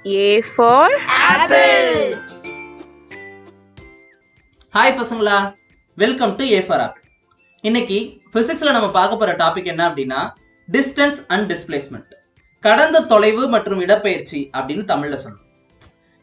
A for apple. Hi பசங்களா, welcome to A for apple. இன்னைக்கு பிசிக்ஸ்ல நம்ம பார்க்க போற டாபிக் என்ன அப்படின்னா டிஸ்டன்ஸ் அண்ட் டிஸ்பிளேஸ்மெண்ட், கடந்த தொலைவு மற்றும் இடப்பெயர்ச்சி அப்படின்னு தமிழ்ல சொல்லுவோம்.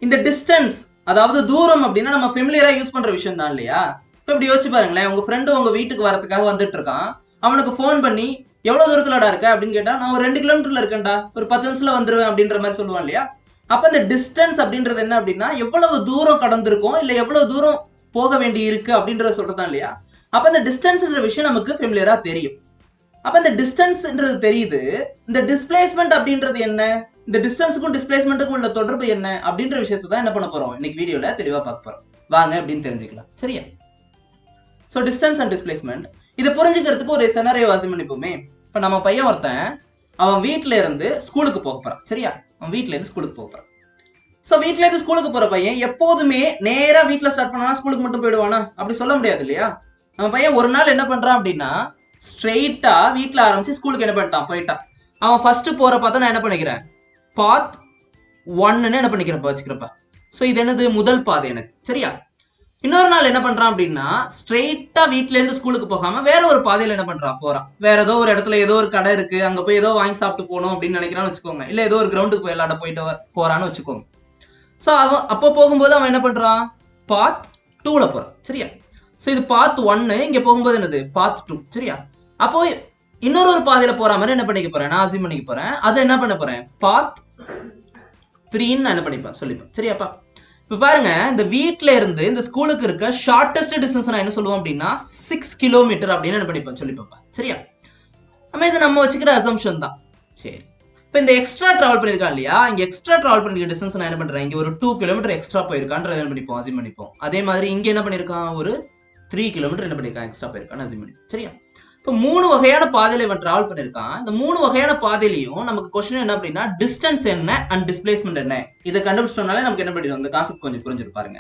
இந்த டிஸ்டன்ஸ் அதாவது தூரம் அப்படின்னா நம்ம ஃபெமிலியரா யூஸ் பண்ற விஷயம் தான் இல்லையா? இப்போ இப்படி யோசிச்சு பாருங்களேன், உங்க ஃப்ரெண்டு உங்க வீட்டுக்கு வரதுக்காக வந்துட்டு இருக்கான். அவனுக்கு ஃபோன் பண்ணி எவ்வளவு தூரத்துலடா இருக்க அப்படின்னு கேட்டா, நான் ஒரு 2 கிலோமீட்டர்ல இருக்கேன்டா, ஒரு 10 நிமிஷத்துல வந்துருவேன் அப்படின்ற மாதிரி சொல்லுவான் இல்லையா? அப்ப இந்த டிஸ்டன்ஸ் அப்படின்றது என்ன அப்படின்னா எவ்வளவு தூரம் கடந்திருக்கும் இல்ல எவ்வளவு தூரம் போக வேண்டி இருக்கு அப்படின்றத சொல்றதான் இல்லையா? அப்ப இந்த டிஸ்டன்ஸ்ன்ற விஷயம் நமக்கு ஃபெமிலியரா தெரியும். அப்ப இந்த டிஸ்டன்ஸ்ன்றது தெரியுது. இந்த டிஸ்பிளேஸ்மெண்ட் அப்படின்றது என்ன, இந்த டிஸ்டன்ஸுக்கும் டிஸ்பிளேஸ்மெண்ட்டுக்கும் உள்ள தொடர்பு என்ன அப்படின்ற விஷயத்தை தான் என்ன பண்ண போறோம் இன்னைக்கு வீடியோல தெளிவா பார்க்க போறோம். வாங்க அப்படின்னு தெரிஞ்சுக்கலாம். சரியா? சோ டிஸ்டன்ஸ் அண்ட் டிஸ்பிளேஸ்மெண்ட், இதை புரிஞ்சுக்கிறதுக்கு ஒரு சினாரியோ வாசி பண்ணிப்போமே. இப்ப நம்ம பையன் ஒருத்தன் அவன் வீட்டுல இருந்து ஸ்கூலுக்கு போக போறான். சரியா? அவன் வீட்டுல இருந்து ஸ்கூலுக்கு போக போறான். சோ வீட்டுல இருந்து ஸ்கூலுக்கு போற பையன் எப்போதுமே நேரா வீட்டுல ஸ்டார்ட் பண்ணா ஸ்கூலுக்கு மட்டும் போயிடுவானா? அப்படி சொல்ல முடியாது இல்லையா? நம்ம பையன் ஒரு நாள் என்ன பண்றான் அப்படின்னா ஸ்ட்ரெயிட்டா வீட்டுல ஆரம்பிச்சு ஸ்கூலுக்கு என்ன பண்ணிட்டான், போயிட்டான். அவன் ஃபர்ஸ்ட் போற பார்த்தா நான் என்ன பண்ணிக்கிறேன், பாத் 1ன்னு என்ன பண்ணிக்கிறப்ப வச்சுக்கிறப்ப. சோ இது என்னது, முதல் பாதை எனக்கு. சரியா? இன்னொரு நாள் என்ன பண்றான் அப்படின்னா ஸ்ட்ரெயிட்டா வீட்டுல இருந்து ஸ்கூலுக்கு போகாம வேற ஒரு பாதையில என்ன பண்றான், போறான். வேற ஏதோ ஒரு இடத்துல ஏதோ ஒரு கடை இருக்கு, அங்க போய் ஏதோ வாங்கி சாப்பிட்டு போகணும் அப்படின்னு நினைக்கிறான்னு வச்சுக்கோங்க. இல்ல ஏதோ ஒரு கிரவுண்டுக்கு போய் விளையாட போயிட்டு போறான்னு வச்சுக்கோங்க. சோ அவன் அப்போ போகும்போது அவன் என்ன பண்றான், பாத் 2ல போறான். சரியா? சோ இது பாத் 1, இங்க போகும்போது என்னது, பாத் 2. சரியா? அப்போ இன்னொரு ஒரு பாதையில போற மாதிரி என்ன பண்ணிக்க போறேன், நான் அசியூம் பண்ணிக்க போறேன். அதை என்ன பண்ண போறேன், பாத் 3ன்னு நான் என்ன பண்ணிப்பேன், சொல்லிப்பேன். சரியாப்பா? இப்ப பாருங்க, இந்த வீட்டுல இருந்து இந்த ஸ்கூலுக்கு இருக்க ஷார்டஸ்ட் டிஸ்டன்ஸ் நான் என்ன சொல்லுவோம் அப்படின்னா 6 கிலோமீட்டர் அப்படின்னு என்ன பண்ணிப்பேன், சொல்லிப்பேன். சரியா? நம்ம இது நம்ம வச்சுக்கிற அசம்ஷன் தான். சரி, இப்ப இந்த எக்ஸ்ட்ரா டிராவல் பண்ணிருக்கான் இல்லையா, இங்க எக்ஸ்ட்ரா டிராவல் பண்ணிருக்க டிஸ்டன்ஸ் நான் என்ன பண்றேன், இங்க ஒரு 2 கிலோமீட்டர் எக்ஸ்ட்ரா போயிருக்கான்னு என்ன பண்ணிப்போம், அசியூம் பண்ணிப்போம். அதே மாதிரி இங்க என்ன பண்ணிருக்கான், ஒரு 3 கிலோமீட்டர் என்ன பண்ணிருக்கான், எக்ஸ்ட்ரா போயிருக்கான்னு அசியூம் பண்ணிப்போம். சரியா? இப்ப 3 வகையான பாதையில இவன் டிராவல் பண்ணிருக்கான். இந்த 3 வகையான பாதையிலையும் நமக்கு क्वेश्चन என்ன அப்படின்னா டிஸ்டன்ஸ் என்ன அண்ட் டிஸ்பிளேஸ்மெண்ட் என்ன, இதை கண்டுபிடிச்சோம்னாலே நமக்கு என்ன பண்ணிடும், அந்த கான்செப்ட் கொஞ்சம் புரிஞ்சிருப்பாருங்க.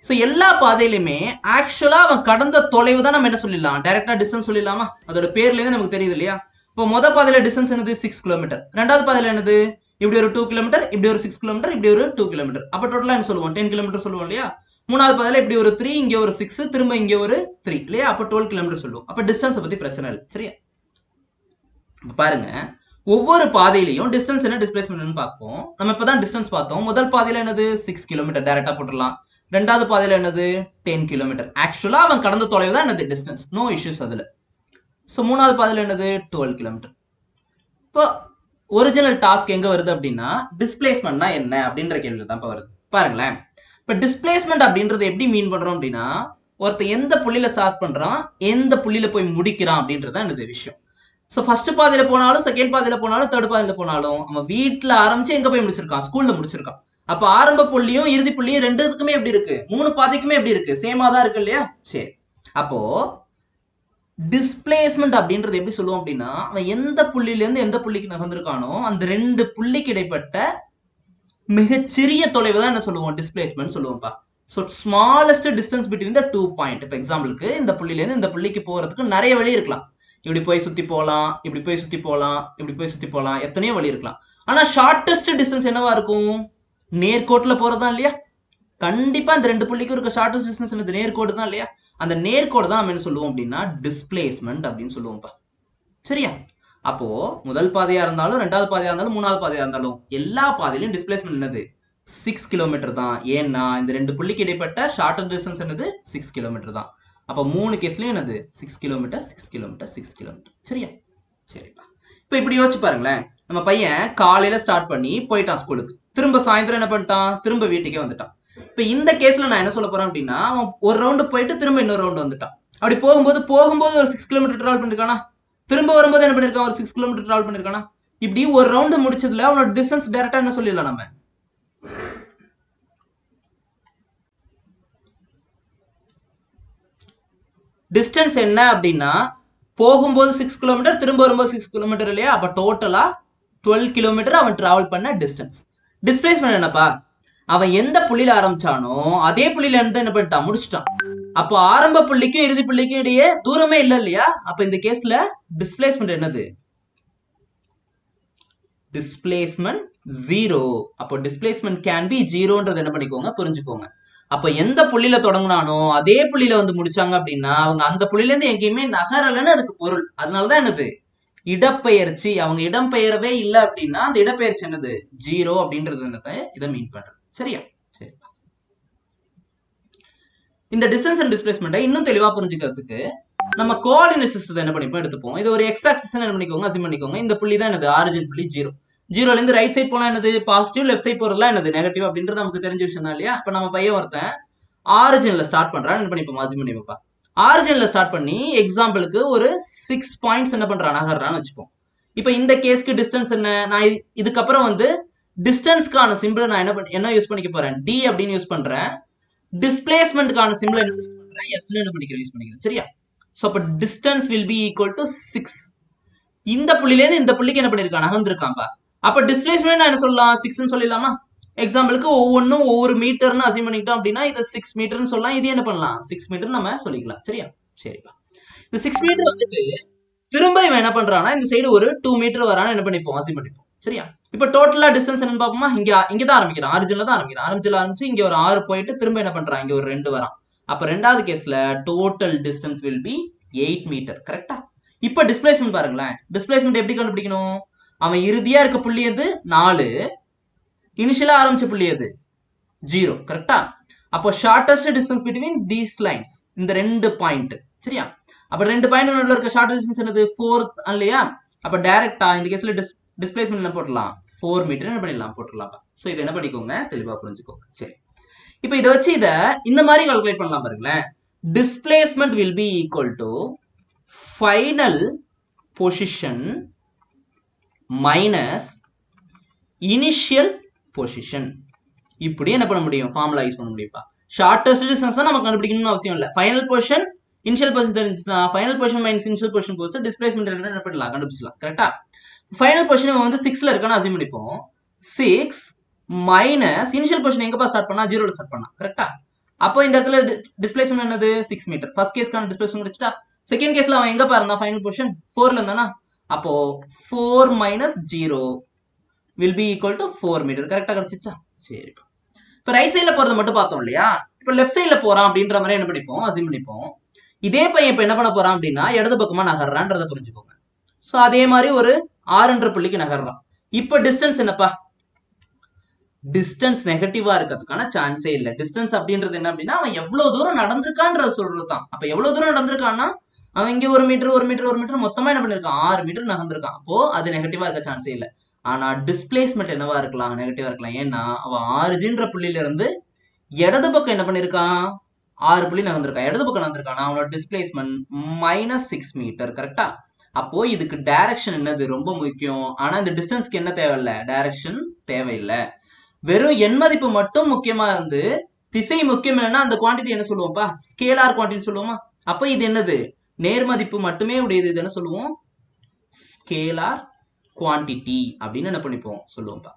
சோ எல்லா பாதையிலுமே ஆக்சுவலா அவன் கடந்த தொலைவு தான் நம்ம என்ன சொல்லிடலாம், டைரக்டா டிஸ்டன்ஸ் சொல்லிடலாமா? அதோட பேர்ல இருந்து நமக்கு தெரியுது இல்லையா? இப்போ மொத பாதையில டிஸ்டன்ஸ் என்னது, 6 கிலோமீட்டர். ரெண்டாவது பாதையில என்னது, இப்படி ஒரு 2 கிலோமீட்டர், இப்படி ஒரு 6 கிலோமீட்டர், இப்படி ஒரு 2 கிலோமீட்டர். அப்ப டோட்டலா என்ன சொல்லுவோம், 10 கிலோமீட்டர் சொல்லுவோம் இல்லையா? மூணாவது பாதையில இப்படி ஒரு 3, இங்க ஒரு 6, திரும்ப இங்க ஒரு 3 இல்லையா? அப்ப 12 கிலோமீட்டர் சொல்லுவோம். அப்ப டிஸ்டன்ஸ் பத்தி பிரச்சனை இல்லை. சரியா? பாருங்க, ஒவ்வொரு பாதையிலையும் டிஸ்டன்ஸ் என்ன டிஸ்பிளேஸ்மெண்ட் பார்ப்போம். நம்ம இப்பதான் டிஸ்டன்ஸ் பார்த்தோம். முதல் பாதையில என்னது 6 கிலோமீட்டர், டைரக்டா போட்டுடலாம். ரெண்டாவது பாதையில என்னது 10 கிலோமீட்டர். ஆக்சுவலா அவன் கடந்த தொலைவு தான் என்னது டிஸ்டன்ஸ், நோ இஷ்யூஸ் அதுல. சோ மூணாவது பாதையில என்னது 12 கிலோமீட்டர். இப்போ ஒரிஜினல் டாஸ்க் எங்க வருது அப்படின்னா டிஸ்பிளேஸ்மெண்ட்னா என்ன அப்படின்ற கேள்வி தான் வருது. பாருங்களேன், இப்ப டிஸ்பிளேஸ்மெண்ட் அப்படின்றது எப்படி மீன் பண்றோம் அப்படின்னா ஒருத்தன் எந்த புள்ளியில ஸ்டார்ட் பண்றான், எந்த புள்ளியில போய் முடிக்கிறான் அப்படின்றது இந்த விஷயம். சோ ஃபர்ஸ்ட் பாதையில போனாலும், செகண்ட் பாதையில போனாலும், தேர்ட் பாதையில போனாலும் அவன் வீட்டுல ஆரம்பிச்சு எங்க போய் முடிச்சிருக்கான், ஸ்கூல்ல முடிச்சிருக்கான். அப்ப ஆரம்ப புள்ளியும் இறுதி புள்ளியும் ரெண்டுக்குமே எப்படி இருக்கு, 3 பாதைக்குமே எப்படி இருக்கு, சேமா தான் இருக்கு இல்லையா? சரி, அப்போ டிஸ்பிளேஸ்மெண்ட் அப்படின்றது எப்படி சொல்லுவோம் அப்படின்னா அவன் எந்த புள்ளியில இருந்து எந்த புள்ளிக்கு நகர்ந்திருக்கானோ அந்த 2 புள்ளிக்கு இடைப்பட்ட மிகச்சிறிய தொலைவு தான் என்ன சொல்லுவோம், டிஸ்பிளேஸ்மெண்ட் சொல்லுவோம்ப்பா. So smallest distance between the 2 point. இப்ப எக்ஸாம்பிளுக்கு இந்த புள்ளியில இருந்து இந்த புள்ளிக்கு போறதுக்கு நிறைய வழி இருக்கலாம். இப்படி போய் சுத்தி போகலாம், இப்படி போய் சுத்தி போகலாம், இப்படி போய் சுத்தி போகலாம், எத்தனையோ வழி இருக்கலாம். ஆனா ஷார்டஸ்ட் டிஸ்டன்ஸ் என்னவா இருக்கும், நேர்கோட்டுல போறதா இல்லையா? கண்டிப்பா இந்த 2 புள்ளிக்கு இருக்க ஷார்டஸ்ட் டிஸ்டன்ஸ் என்னது, நேர்கோடு தான் இல்லையா? அந்த நேர்கோடு தான் நம்ம என்ன சொல்லுவோம் அப்படின்னா டிஸ்பிளேஸ்மெண்ட் அப்படின்னு சொல்லுவோம்ப்பா. சரியா? அப்போ முதல் பாதையா இருந்தாலும், ரெண்டாவது பாதையா இருந்தாலும், மூணாவது பாதையா இருந்தாலும் எல்லா பாதையிலும் டிஸ்பிளேஸ்மெண்ட் என்னது 6 கிலோமீட்டர் தான். ஏன்னா இந்த 2 புள்ளிக்கு இடைப்பட்ட ஷார்டஸ்ட் டிஸ்டன்ஸ் என்னது 6 கிலோமீட்டர் தான். அப்ப 3 கேஸ்லயும் என்னது 6 கிலோமீட்டர், 6 கிலோமீட்டர், 6 கிலோமீட்டர். சரியா? சரிப்பா. இப்ப இப்படி யோசிச்சு பாருங்களேன், நம்ம பையன் காலையில ஸ்டார்ட் பண்ணி போயிட்டான் ஸ்கூலுக்கு, திரும்ப சாயந்தரம் என்ன பண்ணிட்டான், திரும்ப வீட்டுக்கே வந்துட்டான். இப்ப இந்த கேஸ்ல நான் என்ன சொல்ல போறேன் அப்படின்னா அவன் ஒரு ரவுண்டு போயிட்டு திரும்ப இன்னொரு ரவுண்டு வந்துட்டான். அப்படி போகும்போது ஒரு 6 கிலோமீட்டர் டிராவல் பண்ணிருக்கானா, திரும்ப வரும்போது என்ன பண்ணிருக்கான், ஒரு 6 கிலோமீட்டர் டிராவல் பண்ணிருக்கானா. இப்படி ஒரு ரவுண்டு முடிச்சதுல அவனோட டிஸ்டன்ஸ் டைரக்டா என்ன சொல்லிடலாம், நம்ம டிஸ்டன்ஸ் என்ன அப்படின்னா போகும்போது 6 கிலோமீட்டர், திரும்ப வரும்போது 6 கிலோமீட்டர் இல்லையா? அப்ப டோட்டலா 12 கிலோமீட்டர் அவன் டிராவல் பண்ண டிஸ்டன்ஸ். டிஸ்பிளேஸ்மெண்ட் என்னப்பா, அவன் எந்த புள்ளியில ஆரம்பிச்சானோ அதே புள்ளியில இருந்து என்ன பண்ணிட்டான், முடிச்சுட்டான். அப்போ ஆரம்ப புள்ளிக்கும் இறுதி புள்ளிக்கும் இடையே தூரமே இல்ல இல்லையா? அப்ப இந்த கேஸ்ல டிஸ்பிளேஸ்மெண்ட் என்னது, டிஸ்பிளேஸ்மெண்ட் 0. அப்போ டிஸ்பிளேஸ்மெண்ட் கேன் பி 0ன்றது என்ன பண்ணிக்கோங்க, புரிஞ்சுக்கோங்க. அப்ப எந்த புள்ளியில தொடங்கினானோ அதே புள்ளியில வந்து முடிச்சாங்க அப்படின்னா அவங்க அந்த புள்ளியில இருந்து எங்கேயுமே நகரலன்னு அதுக்கு பொருள். அதனாலதான் என்னது இடப்பெயர்ச்சி. அவங்க இடம் பெயரவே இல்லை அப்படின்னா அந்த இடப்பெயர்ச்சி என்னது 0 அப்படின்றது என்னது இதை மீன் பண்றது. சரியா? சரி. இந்த டிஸ்டன்ஸ் அண்ட் டிஸ்பிளேஸ்மெண்ட்டை இன்னும் தெளிவா புரிஞ்சுக்கிறதுக்கு நம்ம கோஆர்டினேட் சிஸ்டத்தை என்ன பண்ணிப்போம் எடுத்துப்போம். இது ஒரு எக்ஸ் ஆக்சிஸ் என்ன பண்ணிக்கோங்க, அசிம் பண்ணிக்கோங்க. இந்த புள்ளி தான் என்னது ஆரிஜின் புள்ளி 0. 0ல இருந்து ரைட் சைட் போனா என்னது பாசிட்டிவ், லெஃப்ட் சைட் போறதுலாம் என்னது நெகட்டிவ் அப்படின்றது நமக்கு தெரிஞ்ச விஷயம் தான் இல்லையா? இப்ப நம்ம பையன் ஒருத்தன் ஆரிஜின்ல ஸ்டார்ட் பண்றான், என்ன பண்ணிப்போம் அசிம் பண்ணிப்பா. ஆரிஜின்ல ஸ்டார்ட் பண்ணி எக்ஸாம்பிளுக்கு ஒரு 6 பாயிண்ட்ஸ் என்ன பண்றான் நகர்றான்னு வச்சுப்போம். இப்ப இந்த கேஸ்க்கு டிஸ்டன்ஸ் என்ன, நான் இதுக்கப்புறம் வந்து டிஸ்டன்ஸ்க்கான சிம்பிள் நான் என்ன யூஸ் பண்ணிக்க போறேன், டி அப்படின்னு யூஸ் பண்றேன். டிஸ்பிளேஸ்மெண்ட்கான சிம்பிள் என்ன பண்றேன், எஸ் என்ன பண்ணிக்கிறேன். சரியா? சோ அப்ப distance will B equal to 6. இந்த புள்ளில இருந்து இந்த புள்ளிக்கு என்ன பண்ணிருக்கான், நகர்ந்திருக்கான்பா. அப்ப டிஸ்பிளேஸ்மெண்ட் நான் என்ன சொல்லலாம், 6ன்னு சொல்லிடலாமா? எக்ஸாம்பிளுக்கு ஒவ்வொன்னும் ஒவ்வொரு மீட்டர்னு அசைன் பண்ணிக்கிட்டோம் அப்படின்னா இதை 6 மீட்டர்னு சொல்லலாம். இது என்ன பண்ணலாம் 6 மீட்டர் நம்ம சொல்லிக்கலாம். சரியா? சரிப்பா. இந்த 6 மீட்டர் வந்துட்டு திரும்ப இவன் என்ன பண்றான்னா இந்த சைடு ஒரு 2 மீட்டர் வரான்னு என்ன பண்ணிப்போம் அசைன் பண்ணிப்போம். சரியா? இப்ப டோட்டலா டிஸ்டன்ஸ் என்னன்னு பாப்போமா? இங்கதான் ஆரம்பிக்கிறான், ஆரிஜின்ல தான் ஆரம்பிச்சு இங்க ஒரு 6 போயிட்டு திரும்ப என்ன பண்றான் இங்க ஒரு 2 வரான். அப்ப ரெண்டாவது கேஸ்ல total distance will be 8 metre. கரெக்டா? இப்ப டிஸ்பிளேஸ்மெண்ட் பாருங்களேன். டிஸ்பிளேஸ்மெண்ட் எப்படி கண்டுபிடிக்கணும், அவன் இறுதியா இருக்க புள்ளி எது 4, இனிஷியலா ஆரம்பிச்ச புள்ளி எது 0. கரெக்டா? அப்போ shortest distance between these lines, இந்த 2 பாயிண்ட். சரியா? அப்ப 2 பாயிண்ட் நடுவுல இருக்க ஷார்ட் டிஸ்டன்ஸ் என்னது 4 இல்லையா? அப்ப டைரக்டா இந்த கேஸ்ல டிஸ்பிளேஸ்மெண்ட் என்ன போடலாம் 4 மீட்டர் என்ன பண்ணிடலாம் போட்டுடலாம். சோ இதை என்ன பண்ணிக்கோங்க தெளிவா புரிஞ்சுக்கோங்க. சரி, இப்ப இதை வச்சு இதை இந்த மாதிரி கால்குலேட் பண்ணலாம் பாருங்களேன். Displacement will be equal to final position minus initial position. இப்படி என்ன பண்ண முடியும், ஃபார்முலா யூஸ் பண்ண முடியும்ப்பா. ஷார்டஸ்ட் டிஸ்டன்ஸ் தான் நம்ம கண்டுபிடிக்கணும்னு அவசியம் இல்லை. ஃபைனல் பொசிஷன் இனிஷியல் பொசிஷன் தெரிஞ்சுச்சுன்னா final position minus initial position போச்சு டிஸ்பிளேஸ்மெண்ட் என்ன பண்ணலாம் கண்டுபிடிச்சலாம். கரெக்டா? ஃபைனல் பொசிஷன் வந்து 6ல இருக்கான்னு அசியூம் பண்ணிப்போம். 6 மைனஸ் இனிஷியல் பொசிஷன் எங்கப்பா ஸ்டார்ட் பண்ணா 0ல ஸ்டார்ட் பண்ணா. கரெக்டா? அப்போ இந்த இடத்துல டிஸ்பிளேஸ்மெண்ட் என்னது 6 மீட்டர். ஃபர்ஸ்ட் கேஸ்க்கான டிஸ்பிளேஸ்மெண்ட் கிடைச்சிட்டா. செகண்ட் கேஸ்ல அவன் எங்க பாருந்தா ஃபைனல் பொசிஷன் 4ல இருந்தானா. அப்போ 4 minus 0 will be equal to 4 metre. கரெக்டா கிடைச்சிச்சா? சரி, இப்ப ரைட் சைட்ல போறத மட்டும் பார்த்தோம் இல்லையா? இப்ப லெஃப்ட் சைட்ல போறான் அப்படின்ற மாதிரி என்ன பண்ணிப்போம் அசியூம் பண்ணிப்போம். இதே பையன் இப்ப என்ன பண்ண போறான் அப்படின்னா இடது பக்கமா நகர்றான்றத புரிஞ்சுக்கோங்க. சோ அதே மாதிரி ஒரு 6 புள்ளிக்கு நகர்றான். இப்ப டிஸ்டன்ஸ் என்னப்பா, டிஸ்டன்ஸ் நெகட்டிவா இருக்கிறதுக்கான சான்ஸே இல்ல. டிஸ்டன்ஸ் அப்படின்றது என்ன அப்படின்னா அவன் எவ்வளவு தூரம் நடந்திருக்கான்றத சொல்றதுதான். அப்ப எவ்வளவு தூரம் நடந்திருக்கான்னா அவன் இங்க 1 மீட்டர் மொத்தமா என்ன பண்ணிருக்கான் 6 மீட்டர் நகர்ந்திருக்கான். அப்போ அது நெகட்டிவா இருக்க சான்ஸே இல்ல. ஆனா டிஸ்பிளேஸ்மெண்ட் என்னவா இருக்கலாம், நெகட்டிவா இருக்கலாம். ஏன்னா அவன் ஆரிஜின்ற புள்ளியில இருந்து இடது பக்கம் என்ன பண்ணிருக்கான் 6 புள்ளி நகர்ந்திருக்கான், இடது பக்கம் நகர்ந்திருக்கான். அவனோட டிஸ்பிளேஸ்மெண்ட் மைனஸ் 6 மீட்டர். கரெக்டா? அப்போ இதுக்கு டைரக்ஷன் என்னது ரொம்ப முக்கியம். ஆனா இந்த டிஸ்டன்ஸ்க்கு என்ன தேவையில்லை, டைரக்ஷன் தேவையில்லை. வெறும் எண் மதிப்பு மட்டும் முக்கியமா இருந்து திசை முக்கியம் இல்லைன்னா அந்த குவான்டிட்டி என்ன சொல்லுவோம்ப்பா, ஸ்கேலார் குவான்டிட்டி சொல்லுவோமா. அப்ப இது என்னது நேர்மதிப்பு மட்டுமே உடையது. இது என்ன சொல்லுவோம், ஸ்கேலார் குவான்டிட்டி அப்படின்னு என்ன பண்ணிப்போம் சொல்லுவோம்ப்பா.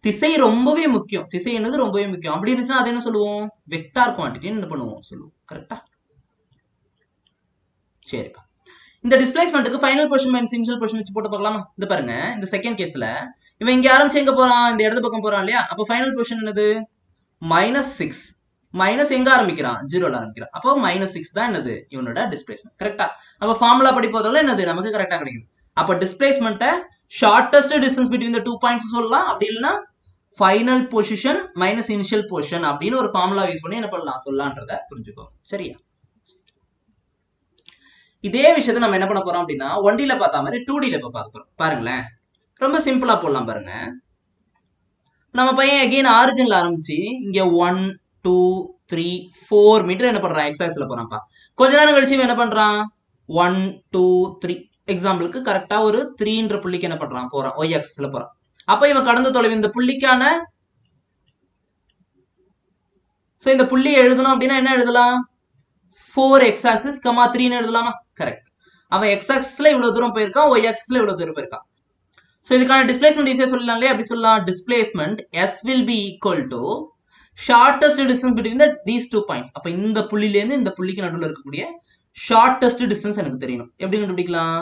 திசை ரொம்பவே முக்கியம், திசை என்னது ரொம்பவே முக்கியம். அப்படி இருந்துச்சுன்னா அதை என்ன சொல்லுவோம், வெக்டார் குவான்டிட்டின்னு என்ன பண்ணுவோம் சொல்லுவோம். கரெக்டா? சரிப்பா. இந்த டிஸ்பிளேஸ்மெண்ட்டுக்கு final position minus initial position வச்சு போட்டு பார்க்கலாமா? இந்த பாருங்க, இந்த செகண்ட் கேஸ்ல இவன் இங்க ஆரம்பிச்சு எங்க போறான், இந்த இடது பக்கம் போறான் இல்லையா? அப்ப ஃபைனல் பொசிஷன் என்னது மைனஸ் 6. மைனஸ் எங்க ஆரம்பிக்கிறான் 0ல ஆரம்பிக்கிறான். அப்போ மைனஸ் 6 தான் என்னது இவனோட டிஸ்பிளேஸ்மெண்ட். கரெக்டா? அப்ப ஃபார்முலா படி போறதால என்னது நமக்கு கரெக்டா கிடைக்குது. அப்ப டிஸ்பிளேஸ்மெண்ட்டை shortest distance between the 2 points சொல்லலாம். அப்படி இல்லைன்னா final position minus initial position அப்படின்னு ஒரு ஃபார்முலா யூஸ் பண்ணி என்ன பண்ணலாம் சொல்லலான்றத புரிஞ்சுக்கோங்க. சரியா? இதே விஷயத்தை நம்ம என்ன பண்ண போறோம் அப்படின்னா 1Dல பார்த்தா மாதிரி 2Dல இப்ப பார்க்க போறோம். பாருங்களேன், ரொம்ப சிம்பிளா போடலாம் பாருங்க. நம்ம பையன் அகைன் ஆரிஜின்ல ஆரம்பிச்சு இங்க 1 2 3 4 மீட்டர் என்ன பண்றான் எக்ஸ் ஆக்சிஸ்ல போறான்ப்பா. கொஞ்ச நேரம் கழிச்சு என்ன பண்றான் 1 2 3 எக்ஸாம்பிளுக்கு கரெக்டா ஒரு 3ன்ற புள்ளிக்கு என்ன பண்றான் போறான், ஒய் ஆக்சிஸ்ல போறான். அப்ப இவன் கடந்த தொலைவு இந்த புள்ளிக்கான சோ இந்த புள்ளியை எழுதணும் அப்படின்னா என்ன எழுதலாம் 4x axis, 3ன்னு எழுதலாமா? கரெக்ட். அவன் x axisல இவ்வளவு தூரம் போயிருக்கான், y axisல இவ்வளவு தூரம் போயிருக்கான். சோ இதுக்கான டிஸ்பிளேஸ்மெண்ட் ஈஸியா சொல்லலாம் இல்லையா? அப்படி சொல்லலாம், displacement s will be equal to shortest distance between these 2 points. அப்ப இந்த புள்ளியில இருந்து இந்த புள்ளிக்கு நடுவுல இருக்கக்கூடிய ஷார்டஸ்ட் டிஸ்டன்ஸ் எனக்கு தெரியணும். எப்படி கண்டுபிடிக்கலாம்,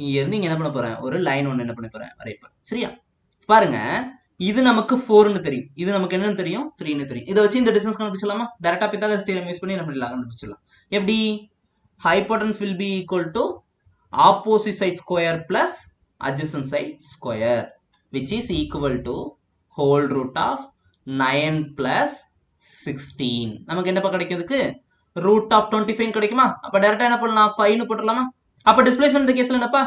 இங்க இருந்து இங்க என்ன பண்ண போறேன் ஒரு லைன் ஒன்னு என்ன பண்ண போறேன் வரையப்போறேன். சரியா? பாருங்க, இது நமக்கு 4ன்னு தெரியும், இது நமக்கு என்னன்னு தெரியும் 3ன்னு தெரியும். இதை வச்சு இந்த டிஸ்டன்ஸ் கண்டுபிடிச்சலாமா? டைரக்டா பித்தாகரஸ் தியரம் யூஸ் பண்ணி நம்ம கண்டுபிடிச்சிடலாம். எப்படி? ஹைபோடென்ஸ் will be equal to opposite side square plus adjacent side square, which is equal to whole root of 9 plus 16. நமக்கு என்னப்பா கிடைக்கிறதுக்கு root of 25 கிடைக்குமா? அப்ப டைரக்டா என்ன பண்ணலாம்? 5 ன்னு போட்டுடலாமா? அப்ப டிஸ்பிளேஸ்மென்ட் இந்த கேஸ்ல என்னப்பா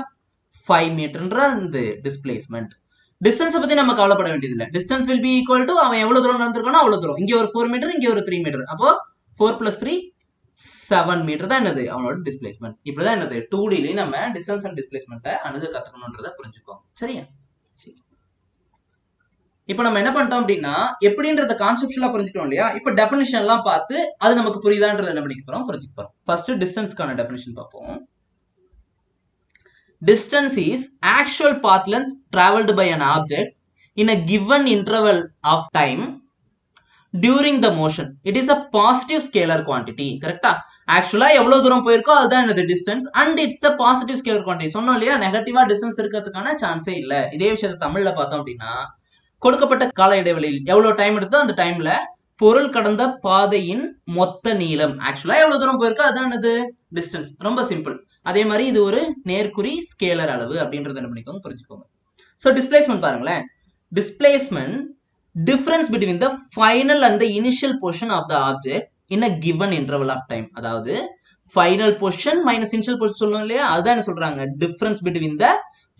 5 மீட்டர்ன்ற அந்த டிஸ்பிளேஸ்மென்ட். டிஸ்டன்ஸ் பத்தி நம்ம கவலைப்பட வேண்டியது இல்ல. Distance will be equal to அவன் எவ்வளவு தூரம் நடந்திருக்கானோ அவ்வளவு தூரம். இங்க ஒரு 4 மீட்டர், இங்க ஒரு 3 மீட்டர். அப்போ 4 plus 3 7 மீட்டர் தான் என்னது அவனோட டிஸ்பிளேஸ்மென்ட். இப்படிதான் என்னது 2Dல நம்ம டிஸ்டன்ஸ் அண்ட் டிஸ்பிளேஸ்மென்ட்டை அணுக கத்துக்கணும்ன்றத புரிஞ்சுக்கோங்க. சரியா? இப்போ நம்ம என்ன பண்ணிட்டோம் அப்படின்னா எப்படின்றத கான்செப்சுவலா புரிஞ்சுட்டோம் இல்லையா? இப்போ டெஃபினிஷன் எல்லாம் பார்த்து அது நமக்கு புரியுதான்றத என்ன பண்ணிக்க போறோம், புரிஞ்சுக்க போறோம். ஃபர்ஸ்ட் டிஸ்டன்ஸ்க்கான டெஃபினிஷன் பார்ப்போம். Distance is actual path length traveled by an object in a given interval of time during the motion. It is a positive scalar quantity. கரெக்டா? ஆக்சுவலா எவ்வளவு தூரம் போயிருக்கோ அதுதான் என்னது distance, and it's a positive scalar quantity. சொன்னோம் இல்லையா, நெகட்டிவா டிஸ்டன்ஸ் இருக்கிறதுக்கான சான்ஸே இல்ல. இதே விஷயத்தை தமிழ்ல பார்த்தோம் அப்படின்னா கொடுக்கப்பட்ட கால இடைவெளியில் எவ்வளவு டைம் எடுத்தோ அந்த டைம்ல பொருள் கடந்த பாதையின் மொத்த நீளம், ஆக்சுவலா எவ்வளவு தூரம் போயிருக்கோ அதுதான் என்னது டிஸ்டன்ஸ். ரொம்ப சிம்பிள். அதே மாதிரி இது ஒரு நேர்குறி ஸ்கேலர் அளவு அப்படின்றத என்ன பண்ணிக்கோங்க, புரிஞ்சுக்கோங்க. சோ டிஸ்பிளேஸ்மென்ட் பாருங்களேன். Displacement difference between the final and the initial position of the object in a given interval of time. அதாவது final position minus initial position சொல்லுவோம் இல்லையா, அதுதான் என்ன சொல்றாங்க difference between the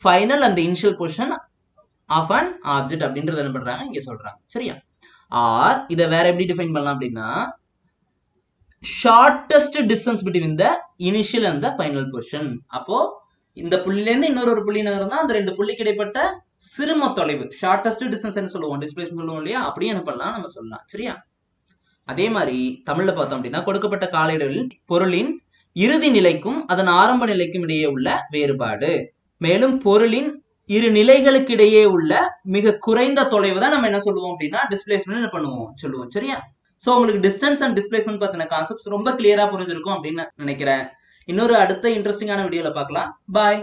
final and the initial position of an object அப்படின்றத என்ன பண்றாங்க இங்க சொல்றாங்க. சரியா? ஆர் இத வேற எப்படி டிஃபைன் பண்ணலாம் அப்படின்னா shortest distance between the initial and the final position. அப்போ இந்த புள்ளில இருந்து இன்னொரு புள்ளி நகர்ந்தா அந்த ரெண்டு புள்ளிக்கு இடைப்பட்ட சிறும தொலைவு ஷார்டஸ்ட் டிஸ்டன்ஸ் என்ன சொல்லுவோம், டிஸ்பிளேஸ்மென்ட் சொல்லுவோம் இல்லையா, அப்படியே என்ன பண்ணலாம் நம்ம சொல்லலாம். சரியா? அதே மாதிரி தமிழ்ல பார்த்தோம் அப்படின்னா கொடுக்கப்பட்ட கால இடைவெளியில் பொருளின் இறுதி நிலைக்கும் அதன் ஆரம்ப நிலைக்கும் இடையே உள்ள வேறுபாடு, மேலும் பொருளின் இரு நிலைகளுக்கு இடையே உள்ள மிக குறைந்த தொலைவு தான் நம்ம என்ன சொல்லுவோம் அப்படின்னா டிஸ்பிளேஸ்மென்ட் என்ன பண்ணுவோம் சொல்லுவோம். சரியா? சோ உங்களுக்கு டிஸ்டன்ஸ் அண்ட் டிஸ்பிளேஸ்மென்ட் பத்தின கான்செப்ட்ஸ் ரொம்ப கிளியரா புரிஞ்சிருக்கும் அப்படின்னு நினைக்கிறேன். இன்னொரு அடுத்த இன்ட்ரெஸ்டிங்கான வீடியோல பார்க்கலாம். பாய்.